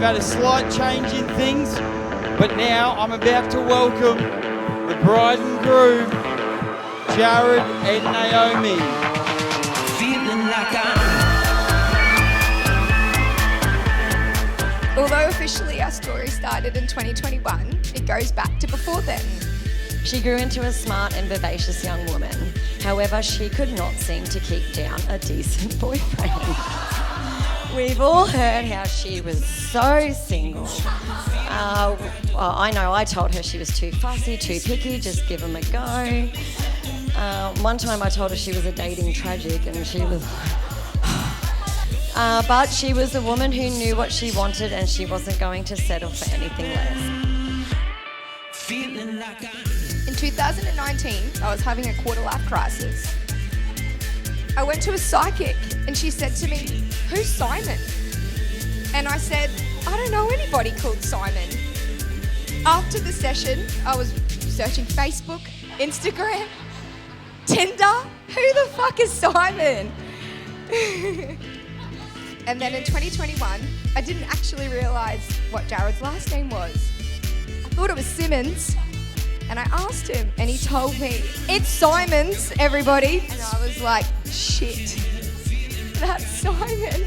had a slight change in things, but now I'm about to welcome the bride and groom, Jarrod and Naomi. Feeling like Although officially our story started in 2021, it goes back to before then. She grew into a smart and vivacious young woman. However, she could not seem to keep down a decent boyfriend. We've all heard how she was so single. Well, I know I told her she was too fussy, too picky, just give him a go. One time I told her she was a dating tragic and she was... but she was a woman who knew what she wanted and she wasn't going to settle for anything less. In 2019, I was having a quarter-life crisis. I went to a psychic and she said to me, "Who's Simon?" And I said, "I don't know anybody called Simon." After the session, I was searching Facebook, Instagram, Tinder. Who the fuck is Simon? And then in 2021, I didn't actually realise what Jarrod's last name was. I thought it was Simmons. And I asked him, and he told me, "It's Simon's, everybody." And I was like, shit, that's Simon.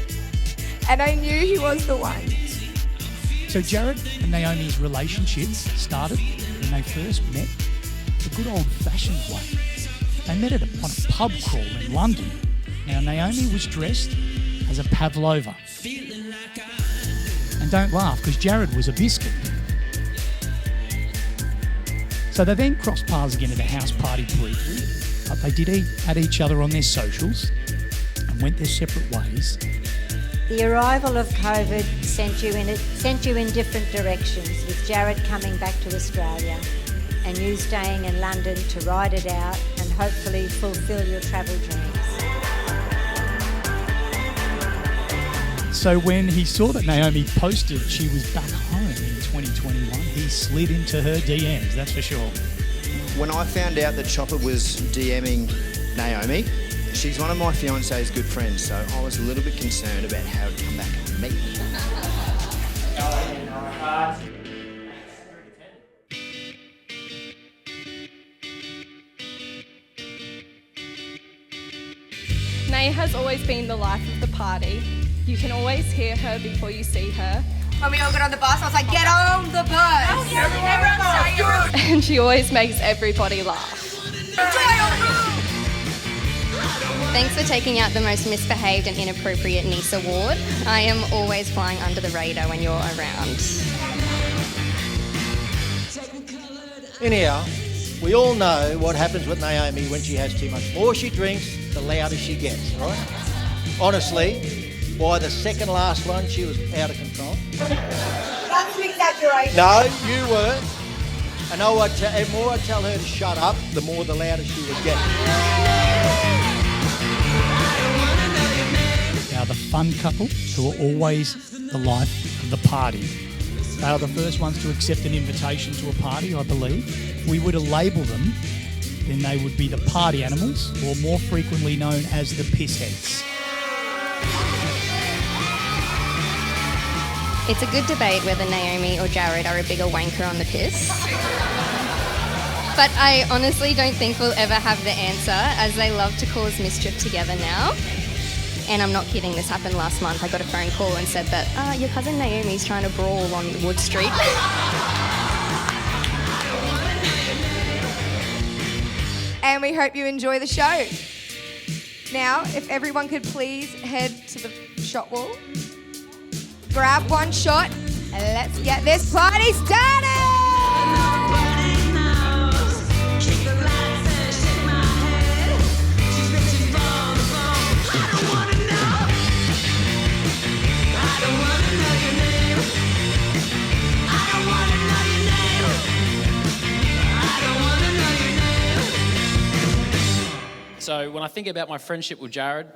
And I knew he was the one. So Jarrod and Naomi's relationships started when they first met the good old-fashioned way. They met on a pub crawl in London. Now, Naomi was dressed as a pavlova. And don't laugh, because Jarrod was a biscuit. So they then crossed paths again at a house party briefly, but they did at each other on their socials and went their separate ways. The arrival of COVID sent you in different directions, with Jarrod coming back to Australia and you staying in London to ride it out and hopefully fulfil your travel dreams. So when he saw that Naomi posted she was back home in 2021, he slid into her DMs, that's for sure. When I found out that Chopper was DMing Naomi, she's one of my fiance's good friends, so I was a little bit concerned about how it'd come back on me. Nay has always been the life of the party. You can always hear her before you see her. When we all got on the bus, I was like, "Get on the bus!" Oh, yeah, everyone And she always makes everybody laugh. Thanks for taking out the most misbehaved and inappropriate niece award. I am always flying under the radar when you're around. Anyhow, we all know what happens with Naomi when she has too much. The more she drinks, the louder she gets, right? Honestly, by the second last one, she was out of control. That's an exaggeration. No, you weren't. And the more I tell her to shut up, the more the louder she would get. Now, the fun couple who are always the life of the party. They are the first ones to accept an invitation to a party, I believe. If we were to label them, then they would be the party animals, or more frequently known as the pissheads. It's a good debate whether Naomi or Jarrod are a bigger wanker on the piss. But I honestly don't think we'll ever have the answer, as they love to cause mischief together now. And I'm not kidding, this happened last month. I got a phone call and said that, your cousin Naomi's trying to brawl on Wood Street. And we hope you enjoy the show. Now, if everyone could please head to the shot wall, grab one shot, and let's get this party started! So when I think about my friendship with Jarrod,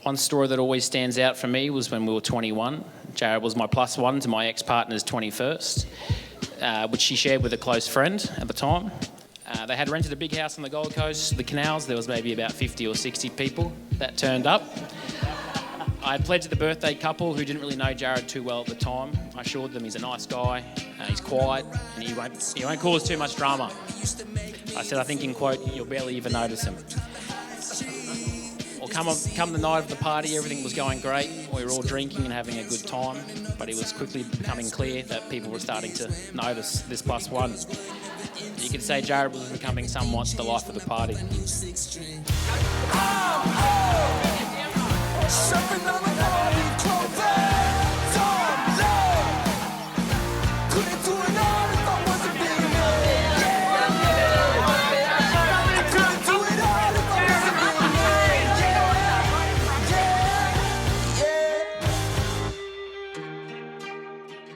one story that always stands out for me was when we were 21. Jarrod was my plus one to my ex-partner's 21st, which she shared with a close friend at the time. They had rented a big house on the Gold Coast, the Canals. There was maybe about 50 or 60 people that turned up. I pledged to the birthday couple who didn't really know Jarrod too well at the time. I assured them he's a nice guy, he's quiet, and he won't cause too much drama. I said, I think in quote, you'll barely even notice him. Well, come the night of the party, everything was going great. We were all drinking and having a good time, but it was quickly becoming clear that people were starting to notice this plus one. You could say Jarrod was becoming somewhat the life of the party.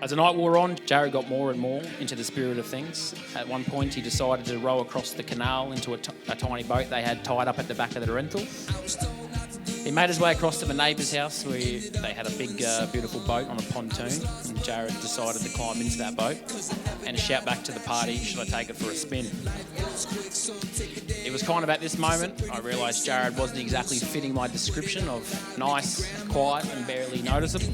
As the night wore on, Jarrod got more and more into the spirit of things. At one point, he decided to row across the canal into a tiny boat they had tied up at the back of the rental. He made his way across to the neighbour's house where they had a big, beautiful boat on a pontoon, and Jarrod decided to climb into that boat and shout back to the party, should I take it for a spin? It was kind of at this moment I realised Jarrod wasn't exactly fitting my description of nice, quiet and barely noticeable.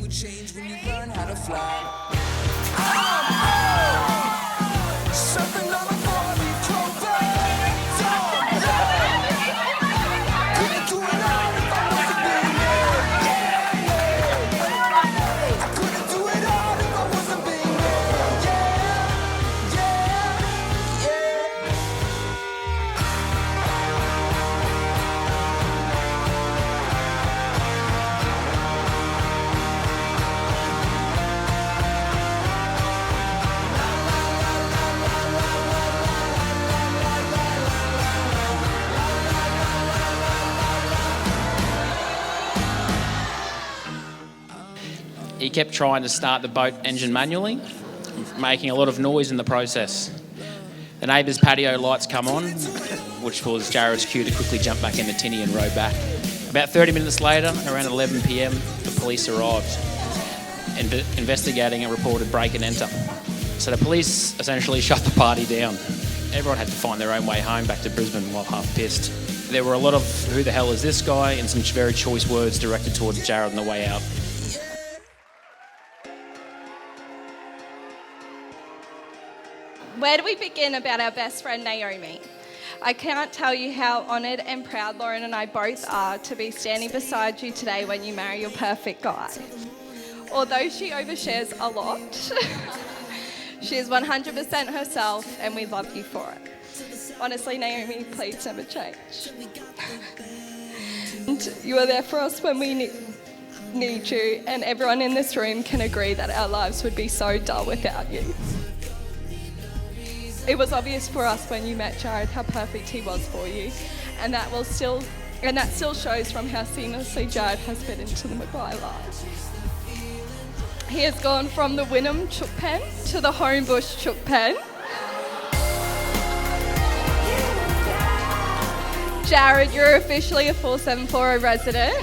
He kept trying to start the boat engine manually, making a lot of noise in the process. The neighbour's patio lights come on, which was Jarrod's cue to quickly jump back in the tinny and row back. About 30 minutes later, around 11 p.m, the police arrived, investigating a reported break and enter. So the police essentially shut the party down. Everyone had to find their own way home back to Brisbane while half pissed. There were a lot of who the hell is this guy and some very choice words directed towards Jarrod on the way out. Where do we begin about our best friend Naomi? I can't tell you how honoured and proud Lauren and I both are to be standing beside you today when you marry your perfect guy. Although she overshares a lot, she is 100% herself and we love you for it. Honestly, Naomi, please never change. And you are there for us when we need you, and everyone in this room can agree that our lives would be so dull without you. It was obvious for us when you met Jarrod how perfect he was for you, and that still shows from how seamlessly Jarrod has fit into the Maguire lives. He has gone from the Wynnum chook pen to the Homebush chook pen. Jarrod, you're officially a 4740 resident.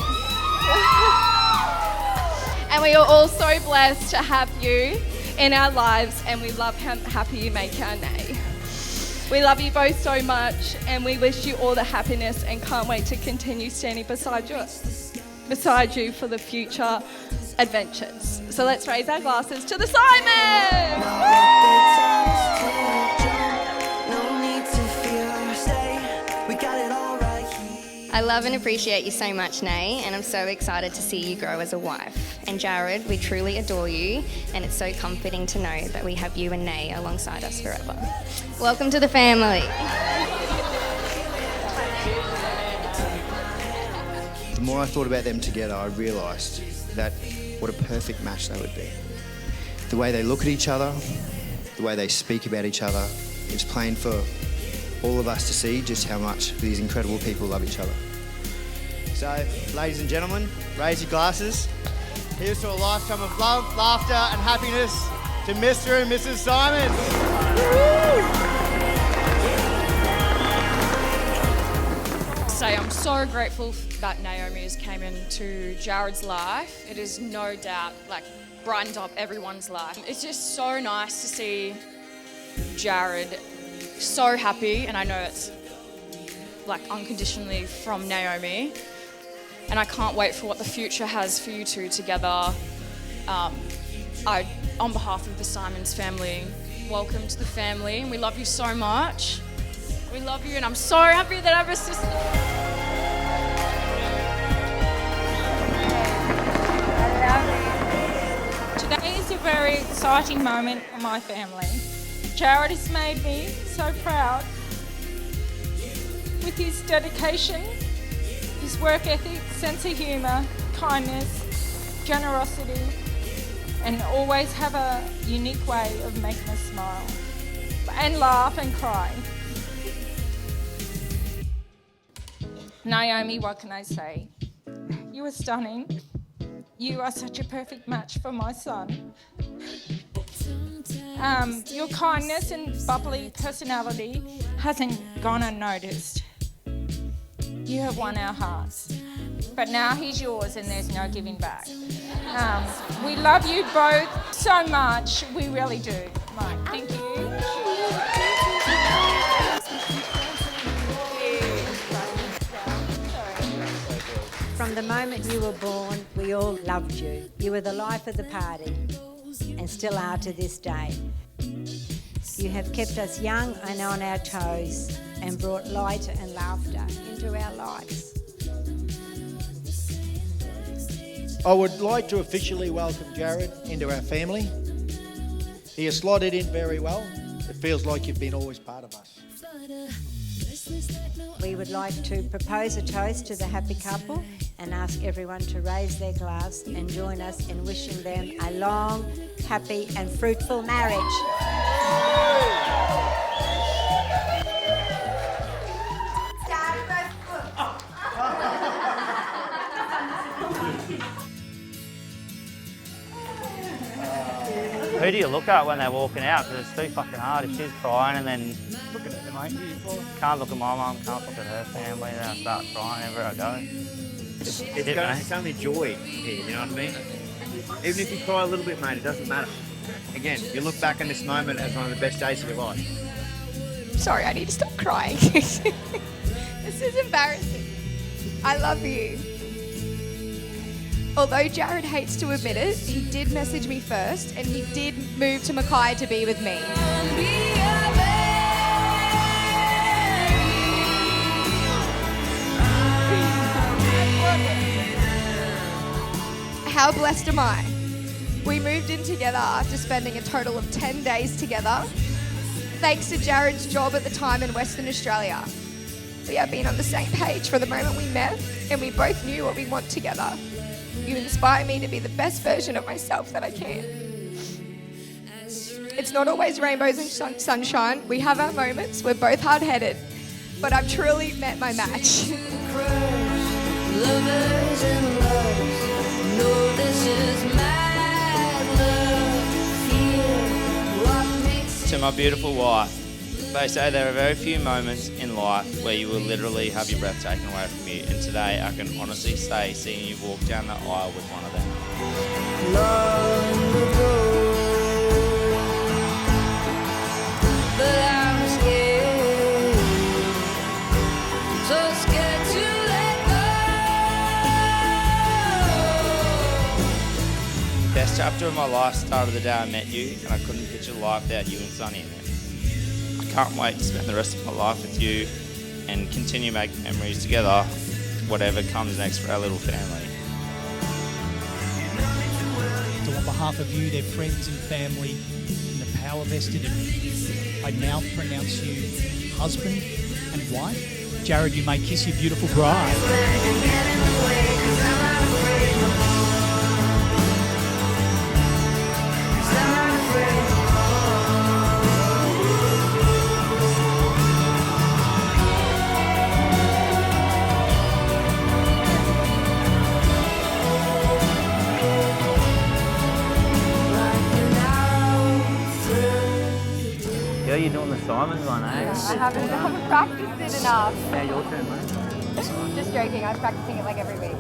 And we are all so blessed to have you in our lives, and we love how happy you make our day. We love you both so much, and we wish you all the happiness and can't wait to continue standing beside you for the future adventures. So let's raise our glasses to the Simon! I love and appreciate you so much, Nay, and I'm so excited to see you grow as a wife. And Jarrod, we truly adore you, and it's so comforting to know that we have you and Nay alongside us forever. Welcome to the family. The more I thought about them together, I realised that what a perfect match they would be. The way they look at each other, the way they speak about each other, it's plain for all of us to see just how much these incredible people love each other. So, ladies and gentlemen, raise your glasses. Here's to a lifetime of love, laughter and happiness to Mr. and Mrs. Simons. Say I'm so grateful that Naomi has came into Jarrod's life. It is no doubt brightened up everyone's life. It's just so nice to see Jarrod so happy, and I know it's unconditionally from Naomi, and I can't wait for what the future has for you two together. On behalf of the Simons family, welcome to the family, and we love you so much. We love you, and I'm so happy that I have a sister. Today is a very exciting moment for my family. Jarrod has made me so proud with his dedication, his work ethic, sense of humour, kindness, generosity, and always have a unique way of making us smile and laugh and cry. Naomi, what can I say? You are stunning. You are such a perfect match for my son. Your kindness and bubbly personality hasn't gone unnoticed. You have won our hearts. But now he's yours and there's no giving back. We love you both so much. We really do. Mike, thank you. From the moment you were born, we all loved you. You were the life of the party and still are to this day. You have kept us young and on our toes and brought light and laughter into our lives. I would like to officially welcome Jarrod into our family. He has slotted in very well. It feels like you've been always part of us. We would like to propose a toast to the happy couple and ask everyone to raise their glass and join us in wishing them a long, happy and fruitful marriage. Who do you look at when they're walking out? Because it's too fucking hard. If she's crying and then looking at them, mate. Can't look at my mum, can't look at her family, then I start crying everywhere I go. It's only joy here, you know what I mean? Even if you cry a little bit, mate, it doesn't matter. Again, you look back on this moment as one of the best days of your life. Sorry, I need to stop crying. This is embarrassing. I love you. Although Jarrod hates to admit it, he did message me first and he did move to Mackay to be with me. How blessed am I? We moved in together after spending a total of 10 days together, thanks to Jarrod's job at the time in Western Australia. We have been on the same page from the moment we met, and we both knew what we want together. You inspire me to be the best version of myself that I can. It's not always rainbows and sunshine. We have our moments. We're both hard-headed, but I've truly met my match. Lovers and loves, no, this is mad love. Feel what makes To my beautiful wife, they say there are very few moments in life where you will literally have your breath taken away from you, and today I can honestly say seeing you walk down the aisle with one of them. long ago. But I'm scared, so scared to let go. Best chapter of my life started the day I met you, and I couldn't picture life without you and Sonny in it. I can't wait to spend the rest of my life with you and continue making memories together, whatever comes next for our little family. So on behalf of you, their friends and family, and the power vested in me, I now pronounce you husband and wife. Jarrod, you may kiss your beautiful bride. Yeah, you're doing the Simons one, eh? I haven't practiced it enough. Now your turn, mate. Just joking, I'm practicing it like every week.